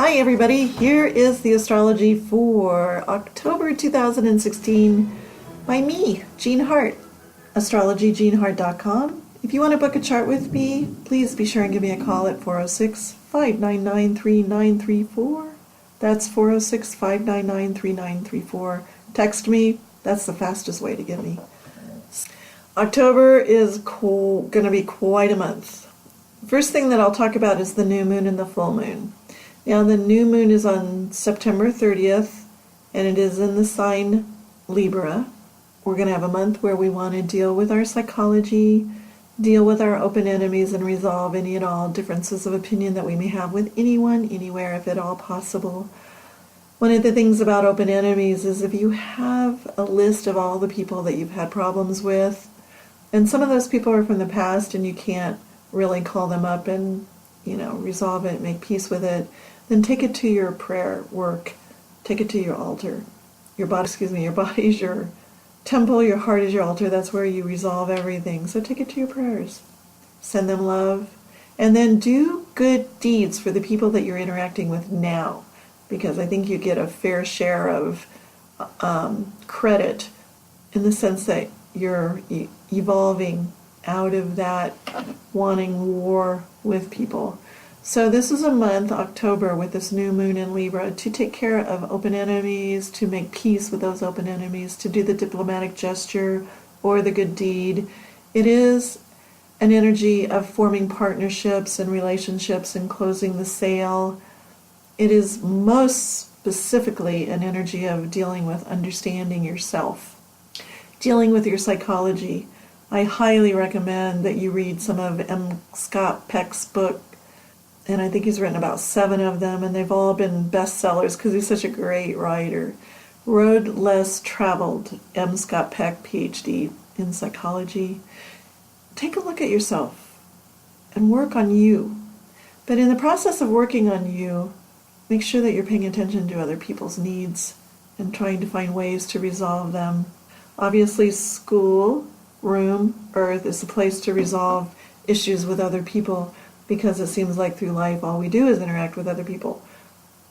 Hi everybody, here is the astrology for October 2016 by me, Jean Hart, astrologyjeanhart.com. If you want to book a chart with me, please be sure and give me a call at 406-599-3934. That's 406-599-3934. Text me, that's the fastest way to get me. October is going to be quite a month. First thing that I'll talk about is the new moon and the full moon. Now, the new moon is on September 30th, and it is in the sign Libra. We're going to have a month where we want to deal with our psychology, deal with our open enemies, and resolve any and all differences of opinion that we may have with anyone, anywhere, if at all possible. One of the things about open enemies is if you have a list of all the people that you've had problems with, and some of those people are from the past and you can't really call them up and, resolve it, make peace with it, then take it to your prayer work. Take it to your altar. Your body is your temple, your heart is your altar. That's where you resolve everything. So take it to your prayers. Send them love. And then do good deeds for the people that you're interacting with now. Because I think you get a fair share of credit in the sense that you're evolving out of that wanting war with people. So this is a month, October, with this new moon in Libra, to take care of open enemies, to make peace with those open enemies, to do the diplomatic gesture or the good deed. It is an energy of forming partnerships and relationships and closing the sale. It is most specifically an energy of dealing with understanding yourself, dealing with your psychology. I highly recommend that you read some of M. Scott Peck's book, and I think he's written about 7 of them, and they've all been bestsellers because he's such a great writer. Road Less Traveled, M. Scott Peck, PhD in psychology. Take a look at yourself and work on you. But in the process of working on you, make sure that you're paying attention to other people's needs and trying to find ways to resolve them. Obviously, school, room, earth is the place to resolve issues with other people, because it seems like through life all we do is interact with other people.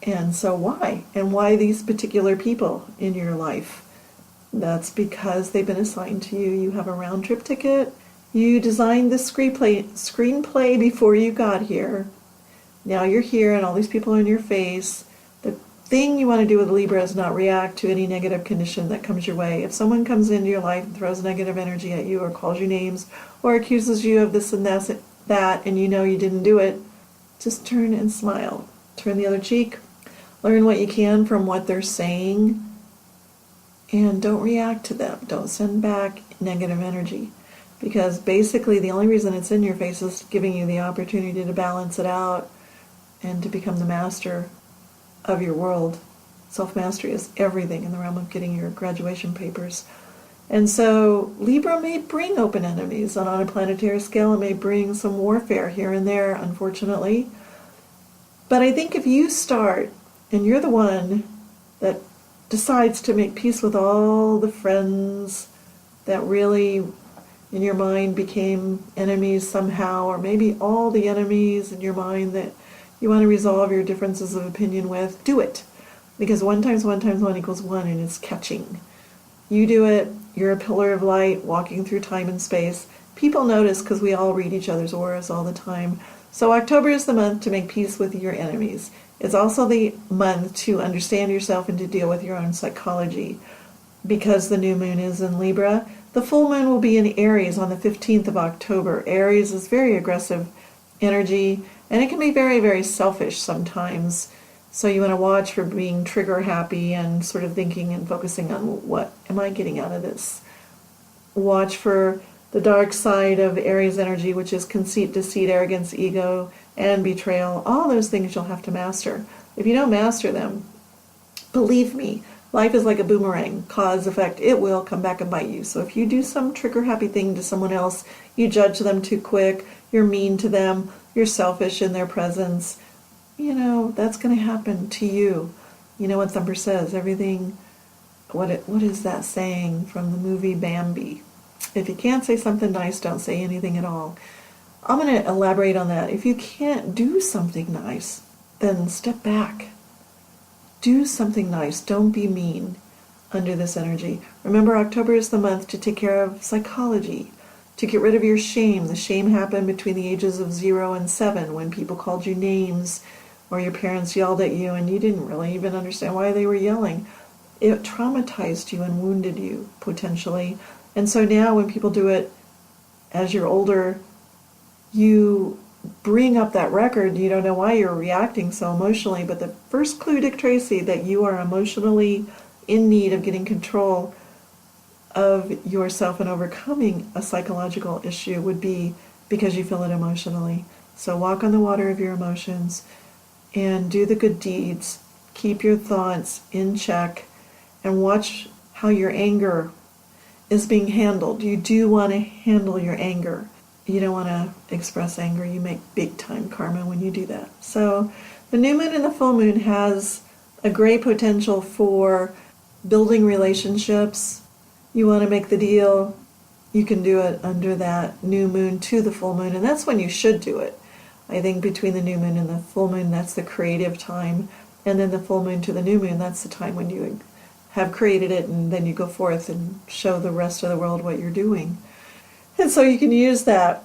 And so why? And why these particular people in your life? That's because they've been assigned to you. You have a round trip ticket. You designed the screenplay before you got here. Now you're here and all these people are in your face. The thing you want to do with Libra is not react to any negative condition that comes your way. If someone comes into your life and throws negative energy at you or calls you names or accuses you of this and that, and you know you didn't do it, just turn and smile. Turn the other cheek. Learn what you can from what they're saying, and don't react to them. Don't send back negative energy, because basically the only reason it's in your face is giving you the opportunity to balance it out and to become the master of your world. Self-mastery is everything in the realm of getting your graduation papers. And so Libra may bring open enemies, and on a planetary scale it may bring some warfare here and there, unfortunately. But I think if you start, and you're the one that decides to make peace with all the friends that really in your mind became enemies somehow, or maybe all the enemies in your mind that you want to resolve your differences of opinion with, do it. Because 1 times 1 times 1 equals 1, and it's catching. You do it, you're a pillar of light walking through time and space. People notice because we all read each other's auras all the time. So October is the month to make peace with your enemies. It's also the month to understand yourself and to deal with your own psychology. Because the new moon is in Libra, the full moon will be in Aries on the 15th of October. Aries is very aggressive energy, and it can be very, very selfish sometimes. So you want to watch for being trigger happy and sort of thinking and focusing on what am I getting out of this. Watch for the dark side of Aries energy, which is conceit, deceit, arrogance, ego, and betrayal. All those things you'll have to master. If you don't master them, believe me, life is like a boomerang, cause, effect. It will come back and bite you. So if you do some trigger happy thing to someone else, you judge them too quick, you're mean to them, you're selfish in their presence, that's going to happen to you. You know what Thumper says, everything, what is that saying from the movie Bambi? If you can't say something nice, don't say anything at all. I'm going to elaborate on that. If you can't do something nice, then step back. Do something nice. Don't be mean under this energy. Remember, October is the month to take care of psychology, to get rid of your shame. The shame happened between the ages of 0 and 7 when people called you names or your parents yelled at you and you didn't really even understand why they were yelling. It traumatized you and wounded you, potentially. And so now when people do it as you're older, you bring up that record. You don't know why you're reacting so emotionally, but the first clue, Dick Tracy, that you are emotionally in need of getting control of yourself and overcoming a psychological issue would be because you feel it emotionally. So walk on the water of your emotions and do the good deeds. Keep your thoughts in check and watch how your anger is being handled. You do want to handle your anger. You don't want to express anger. You make big time karma when you do that. So the new moon and the full moon has a great potential for building relationships. You want to make the deal, you can do it under that new moon to the full moon, and that's when you should do it. I think between the new moon and the full moon, that's the creative time, and then the full moon to the new moon, that's the time when you have created it, and then you go forth and show the rest of the world what you're doing. And so you can use that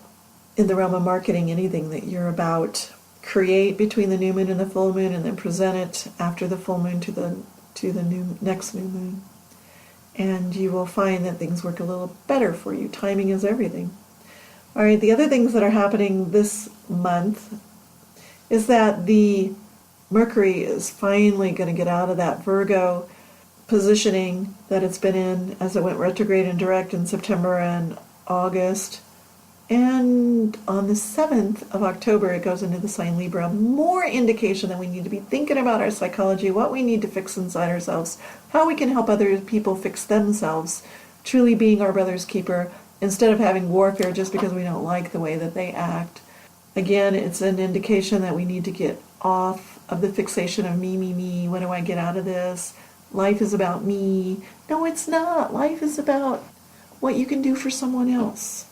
in the realm of marketing, anything that you're about. Create between the new moon and the full moon, and then present it after the full moon to the next new moon. And you will find that things work a little better for you. Timing is everything. All right, the other things that are happening this month is that the Mercury is finally going to get out of that Virgo positioning that it's been in as it went retrograde and direct in September and August. And on the 7th of October, it goes into the sign Libra. More indication that we need to be thinking about our psychology, what we need to fix inside ourselves, how we can help other people fix themselves, truly being our brother's keeper, instead of having warfare just because we don't like the way that they act. Again, it's an indication that we need to get off of the fixation of me, me, me. When do I get out of this? Life is about me. No, it's not. Life is about what you can do for someone else.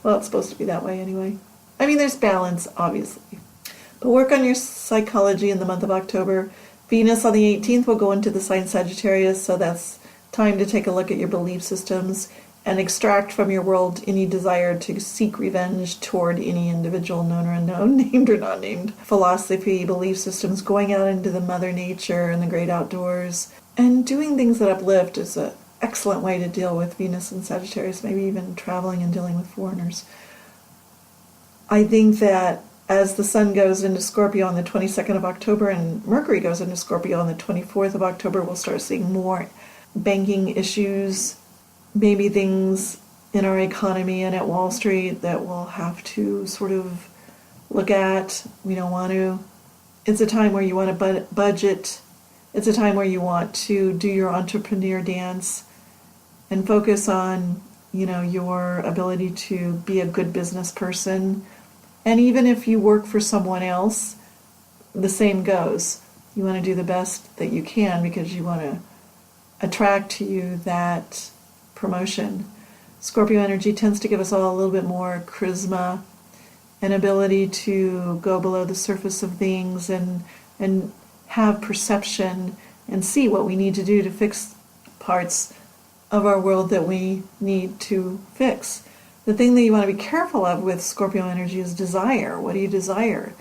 Well, it's supposed to be that way anyway. I mean, there's balance, obviously. But work on your psychology in the month of October. Venus on the 18th will go into the sign Sagittarius, so that's time to take a look at your belief systems and extract from your world any desire to seek revenge toward any individual, known or unknown, named or not named, philosophy, belief systems, going out into the mother nature and the great outdoors, and doing things that uplift is an excellent way to deal with Venus and Sagittarius, maybe even traveling and dealing with foreigners. I think that as the sun goes into Scorpio on the 22nd of October and Mercury goes into Scorpio on the 24th of October, we'll start seeing more banking issues, maybe things in our economy and at Wall Street that we'll have to sort of look at. We don't want to. It's a time where you want to budget. It's a time where you want to do your entrepreneur dance and focus on, your ability to be a good business person. And even if you work for someone else, the same goes. You want to do the best that you can because you want to attract to you that promotion. Scorpio energy tends to give us all a little bit more charisma, an ability to go below the surface of things and have perception and see what we need to do to fix parts of our world that we need to fix. The thing that you want to be careful of with Scorpio energy is desire. What do you desire?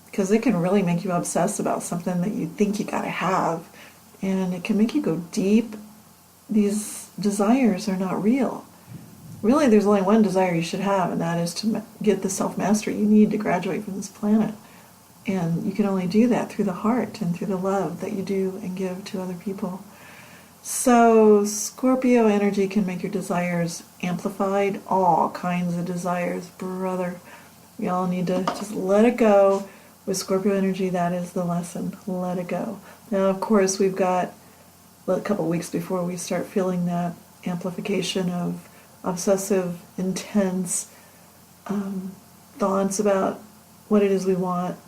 Because it can really make you obsess about something that you think you gotta have, and it can make you go deep. These desires are not real. Really, there's only one desire you should have, and that is to get the self-mastery you need to graduate from this planet. And you can only do that through the heart and through the love that you do and give to other people. So Scorpio energy can make your desires amplified, all kinds of desires, brother. We all need to just let it go. With Scorpio energy, that is the lesson. Let it go. Now, of course, we've got a couple weeks before we start feeling that amplification of obsessive, intense thoughts about what it is we want,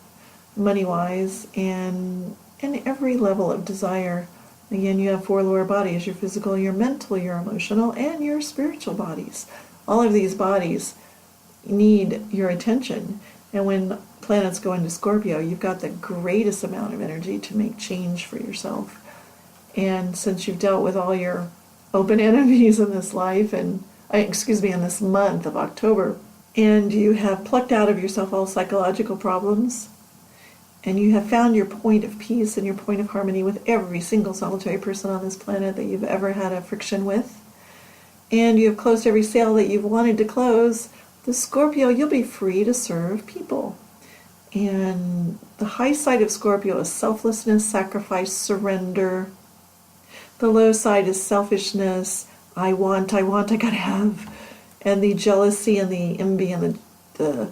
money-wise, and every level of desire. Again, you have 4 lower bodies: your physical, your mental, your emotional, and your spiritual bodies. All of these bodies need your attention. And when planets go into Scorpio, you've got the greatest amount of energy to make change for yourself. And since you've dealt with all your open enemies in this life, and in this month of October, and you have plucked out of yourself all psychological problems, and you have found your point of peace and your point of harmony with every single solitary person on this planet that you've ever had a friction with, and you have closed every sale that you've wanted to close, the Scorpio, you'll be free to serve people. And the high side of Scorpio is selflessness, sacrifice, surrender. The low side is selfishness, I want, I gotta have. And the jealousy and the envy and the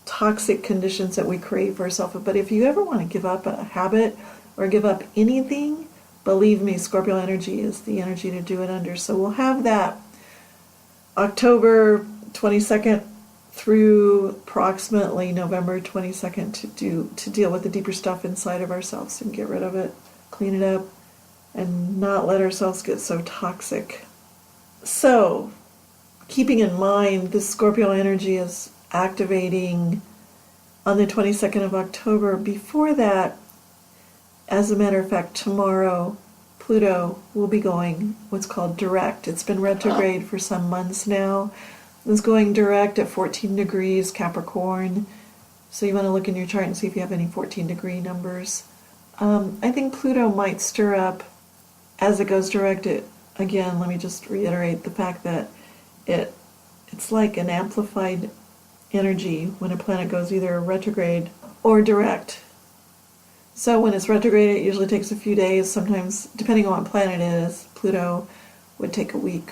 toxic conditions that we create for ourselves. But if you ever want to give up a habit or give up anything, believe me, Scorpio energy is the energy to do it under. So we'll have that October 22nd through approximately November 22nd to deal with the deeper stuff inside of ourselves and get rid of it, clean it up, and not let ourselves get so toxic. So, keeping in mind this Scorpio energy is activating on the 22nd of October. Before that, as a matter of fact, tomorrow, Pluto will be going what's called direct. It's been retrograde for some months now. It's going direct at 14 degrees Capricorn. So you want to look in your chart and see if you have any 14-degree numbers. I think Pluto might stir up as it goes direct. Again, let me just reiterate the fact that it's like an amplified energy when a planet goes either retrograde or direct. So when it's retrograde, it usually takes a few days. Sometimes, depending on what planet it is, Pluto would take a week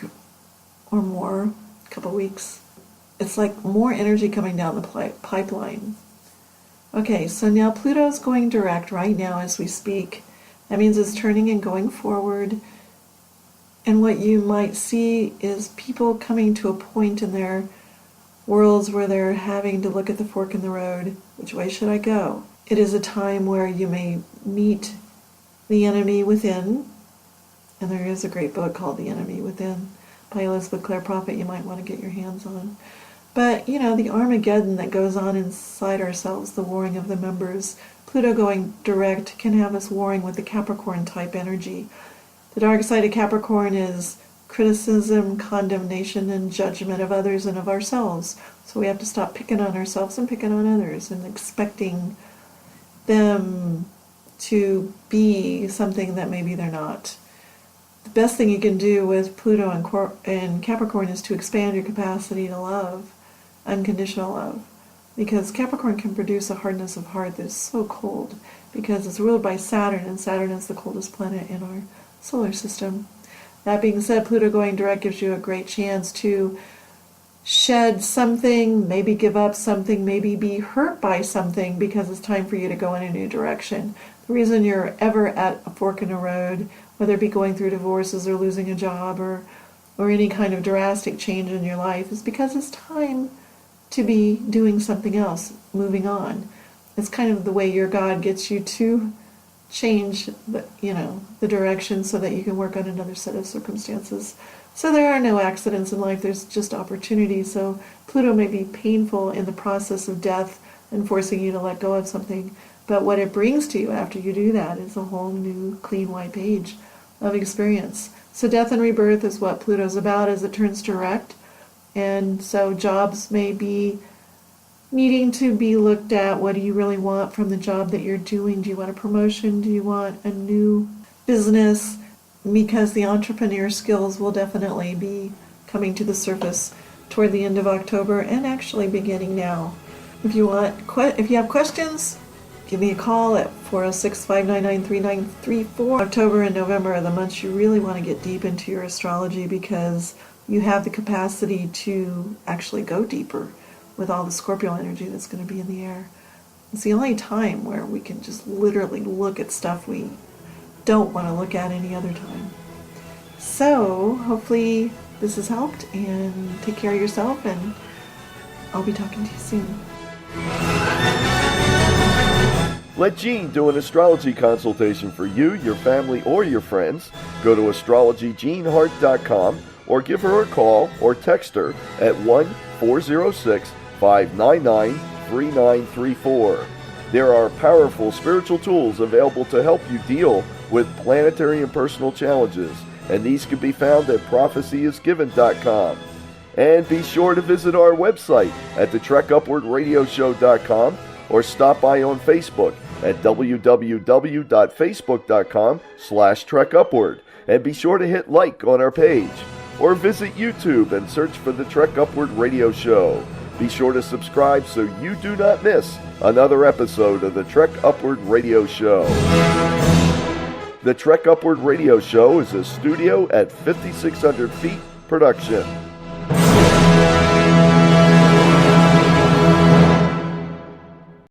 or more, a couple weeks. It's like more energy coming down the pipeline. Okay, so now Pluto's going direct right now as we speak. That means it's turning and going forward. And what you might see is people coming to a point in their worlds where they're having to look at the fork in the road. Which way should I go? It is a time where you may meet the enemy within. And there is a great book called The Enemy Within by Elizabeth Clare Prophet you might want to get your hands on. But, the Armageddon that goes on inside ourselves, the warring of the members, Pluto going direct can have us warring with the Capricorn type energy. The dark side of Capricorn is criticism, condemnation, and judgment of others and of ourselves. So we have to stop picking on ourselves and picking on others and expecting them to be something that maybe they're not. The best thing you can do with Pluto and Capricorn is to expand your capacity to love, unconditional love. Because Capricorn can produce a hardness of heart that is so cold because it's ruled by Saturn, and Saturn is the coldest planet in our solar system. That being said, Pluto going direct gives you a great chance to shed something, maybe give up something, maybe be hurt by something because it's time for you to go in a new direction. The reason you're ever at a fork in the road, whether it be going through divorces or losing a job or any kind of drastic change in your life, is because it's time to be doing something else, moving on. It's kind of the way your God gets you to change the direction so that you can work on another set of circumstances. So there are no accidents in life, there's just opportunity. So Pluto may be painful in the process of death and forcing you to let go of something, but what it brings to you after you do that is a whole new clean white page of experience. So death and rebirth is what Pluto's about as it turns direct. And so jobs may be needing to be looked at. What do you really want from the job that you're doing? Do you want a promotion? Do you want a new business? Because the entrepreneur skills will definitely be coming to the surface toward the end of October and actually beginning now. If you have questions, give me a call at 406-599-3934. October and November are the months you really want to get deep into your astrology because you have the capacity to actually go deeper with all the Scorpio energy that's going to be in the air. It's the only time where we can just literally look at stuff we don't want to look at any other time. So, hopefully this has helped, and take care of yourself, and I'll be talking to you soon. Let Jean do an astrology consultation for you, your family, or your friends. Go to astrologyjeanhart.com or give her a call or text her at 1-406-599-5555. 3934. There are powerful spiritual tools available to help you deal with planetary and personal challenges, and these can be found at prophecyisgiven.com. And be sure to visit our website at thetrekupwardradioshow.com or stop by on Facebook at www.facebook.com/trekupward. And be sure to hit like on our page. Or visit YouTube and search for the Trek Upward Radio Show. Be sure to subscribe so you do not miss another episode of the Trek Upward Radio Show. The Trek Upward Radio Show is a studio at 5,600 feet production.